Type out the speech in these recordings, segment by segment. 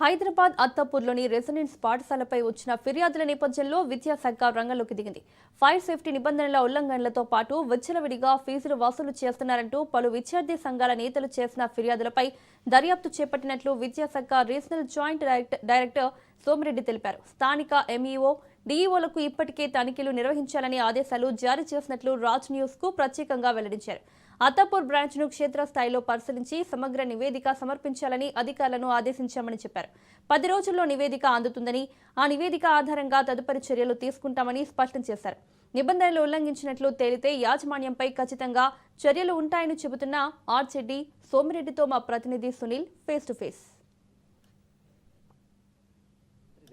Hyderabad అత్తాపూర్లోని residence పాఠశాలపై వచ్చిన ఫిర్యాదుల నేపథ్యంలో విద్యాశాఖ రంగంలోకి దిగింది. ఫైర్ సేఫ్టీ నిబంధనల ఉల్లంఘనలతో పాటు విచ్చలవిడిగా ఫీజులు వసూలు చేస్తున్నారంటూ పలు విద్యార్థి సంఘాల నేతలు చేసిన ఫిర్యాదులపై దర్యాప్తు చేపట్టినట్లు విద్యాశాఖ రీజనల్ జాయింట్ డైరెక్టర్ సోమిరెడ్డి తెలిపారు. స్థానిక ఎంఈఓ, డీఈఓలకు ఇప్పటికే తనిఖీలు నిర్వహించాలని ఆదేశాలు జారీ చేసినట్లు రాజ్ న్యూస్ కు ప్రత్యేకంగా వెల్లడించారు. అత్తాపూర్ బ్రాంచ్ ను క్షేత్రస్థాయిలో పరిశీలించి సమగ్ర నివేదిక సమర్పించాలని అధికారులను ఆదేశించామని చెప్పారు. 10 రోజుల్లో నివేదిక అందుతుందని, ఆ నివేదిక ఆధారంగా తదుపరి చర్యలు తీసుకుంటామని స్పష్టం చేశారు. నిబంధనలు ఉల్లంఘించినట్లు తేలితే యాజమాన్యంపై ఖచ్చితంగా చర్యలు ఉంటాయని చెబుతున్న ఆర్జేడీ సోమిరెడ్డితో మా ప్రతినిధి Sunil face to face.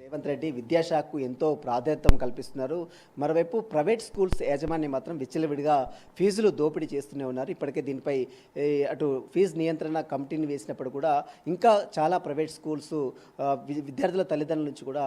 Revanth Reddy విద్యాశాఖకు ఎంతో ప్రాధాన్యత కల్పిస్తున్నారు. మరోవైపు ప్రైవేట్ స్కూల్స్ యాజమాన్యం మాత్రం విచ్చలవిడిగా ఫీజులు దోపిడీ చేస్తూనే ఉన్నారు. ఇప్పటికే దీనిపై అటు ఫీజు నియంత్రణ కమిటీని వేసినప్పుడు కూడా ఇంకా చాలా ప్రైవేట్ స్కూల్స్ విద్యార్థుల తల్లిదండ్రుల నుంచి కూడా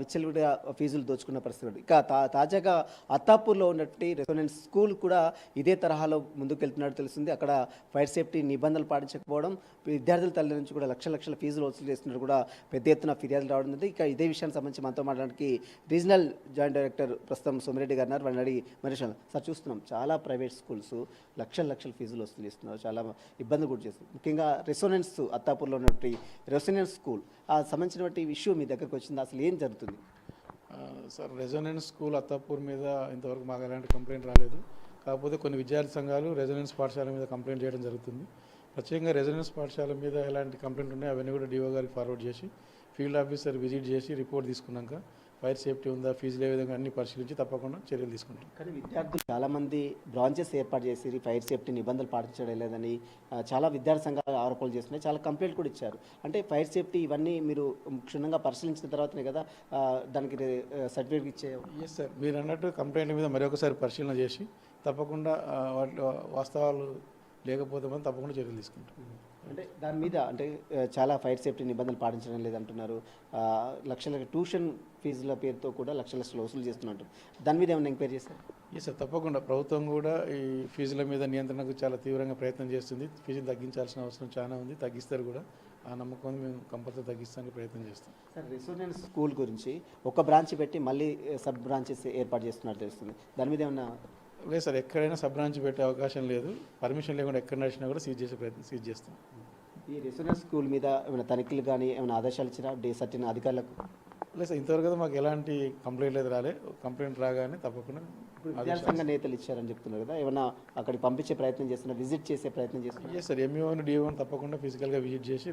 విచ్చలవిడిగా ఫీజులు దోచుకున్న పరిస్థితి. ఇక తాజాగా అత్తాపూర్లో ఉన్నటువంటి రెసిడెన్స్ స్కూల్ కూడా ఇదే తరహాలో ముందుకెళ్తున్నట్టు తెలుస్తుంది. అక్కడ ఫైర్ సేఫ్టీ నిబంధనలు పాటించకపోవడం, విద్యార్థుల తల్లి నుంచి కూడా లక్షల ఫీజులు వసూలు చేస్తున్నట్టు కూడా పెద్ద ఎత్తున ఫిర్యాదులు రావడం. ఇక ఇదే విషయానికి సంబంధించి మనతో మాట్లాడడానికి రీజనల్ జాయింట్ డైరెక్టర్ ప్రస్తుతం సోమిరెడ్డి గారు ఉన్నారు. వాళ్ళని అడిగి మరి సార్ చూస్తున్నాం చాలా ప్రైవేట్ స్కూల్స్ లక్షల ఫీజులు వసూలు చేస్తున్నారు, చాలా ఇబ్బంది కూడా చేస్తుంది. ముఖ్యంగా రెసిడెన్స్ అత్తాపూర్లో ఉన్నటువంటి రెసిడెన్స్ స్కూల్ ఆ సంబంధించినటువంటి ఇష్యూ మీ దగ్గరకు వచ్చింది, అసలు ఏం జరుగుతుంది? సార్, రెసిడెన్స్ స్కూల్ అత్తాపూర్ మీద ఇంతవరకు మాకు ఎలాంటి కంప్లైంట్ రాలేదు. కాకపోతే కొన్ని విద్యార్థి సంఘాలు రెసిడెన్స్ పాఠశాల మీద కంప్లైంట్ చేయడం జరుగుతుంది. ప్రత్యేకంగా రెసిడెన్స్ పాఠశాల మీద ఎలాంటి కంప్లైంట్ ఉన్నాయో అవన్నీ కూడా డిఓ గారికి ఫార్వర్డ్ చేసి ఫీల్డ్ ఆఫీసర్ విజిట్ చేసి రిపోర్ట్ తీసుకున్నాక ఫైర్ సేఫ్టీ ఉందా, ఫీజులు ఏ విధంగా అన్ని పరిశీలించి తప్పకుండా చర్యలు తీసుకుంటాం. కానీ విద్యార్థులు చాలామంది బ్రాంచెస్ ఏర్పాటు చేసి ఫైర్ సేఫ్టీ నిబంధనలు పాటించడం లేదని చాలా విద్యార్థి సంఘాలు ఆరోపణలు చేస్తున్నాయి, చాలా కంప్లైంట్ కూడా ఇచ్చారు. అంటే ఫైర్ సేఫ్టీ ఇవన్నీ మీరు క్షుణ్ణంగా పరిశీలించిన తర్వాతనే కదా దానికి సర్టిఫికేట్ ఇచ్చే? ఎస్ సార్, మీరు అన్నట్టు కంప్లైంట్ మీద మరొకసారి పరిశీలన చేసి తప్పకుండా వాస్తవాలు లేకపోతే మనం తప్పకుండా చర్యలు తీసుకుంటాం. అంటే దాని మీద అంటే చాలా ఫైర్ సేఫ్టీ నిబంధనలు పాటించడం లేదంటున్నారు, లక్షల ట్యూషన్ ఫీజుల పేరుతో కూడా లక్షల వసూలు చేస్తున్నట్టు, దాని మీద ఏమైనా ఎంక్వైరీ చేస్తారు? ఎస్ సార్, తప్పకుండా ప్రభుత్వం కూడా ఈ ఫీజుల మీద నియంత్రణకు చాలా తీవ్రంగా ప్రయత్నం చేస్తుంది. ఫీజులు తగ్గించాల్సిన అవసరం చాలా ఉంది, తగ్గిస్తారు కూడా. ఆ నమ్మకం మేము కంపల్సరీ తగ్గించడానికి ప్రయత్నం చేస్తాం. సార్, రెసిడెన్స్ స్కూల్ గురించి ఒక బ్రాంచ్ పెట్టి మళ్ళీ సబ్ బ్రాంచెస్ ఏర్పాటు చేస్తున్నట్టు తెలుస్తుంది, దాని మీద ఏమన్నా? లేదు సార్, ఎక్కడైనా సబ్ బ్రాంచ్ పెట్టే అవకాశం లేదు. పర్మిషన్ లేకుండా ఎక్కడ నడిచినా కూడా సీజ్ చేస్తాం. ఈ రెసిడెన్స్ స్కూల్ మీద ఏమైనా తనిఖీలు కానీ ఏమైనా ఆదేశాలు ఇచ్చినా సర్టిన అధికారులకు? లేదు సార్, ఇంతవరకు మాకు ఎలాంటి కంప్లైంట్ లేదు, కంప్లైంట్ రాగానే తప్పకుండా. విద్యాసంఘ నేతలు ఇచ్చారని చెప్తున్నారు కదా, ఏమైనా అక్కడికి పంపించే ప్రయత్నం చేస్తున్నా, విజిట్ చేసే ప్రయత్నం చేస్తున్నారు? సార్, ఎంఈఓని డిఓని తప్పకుండా ఫిజికల్గా విజిట్ చేసి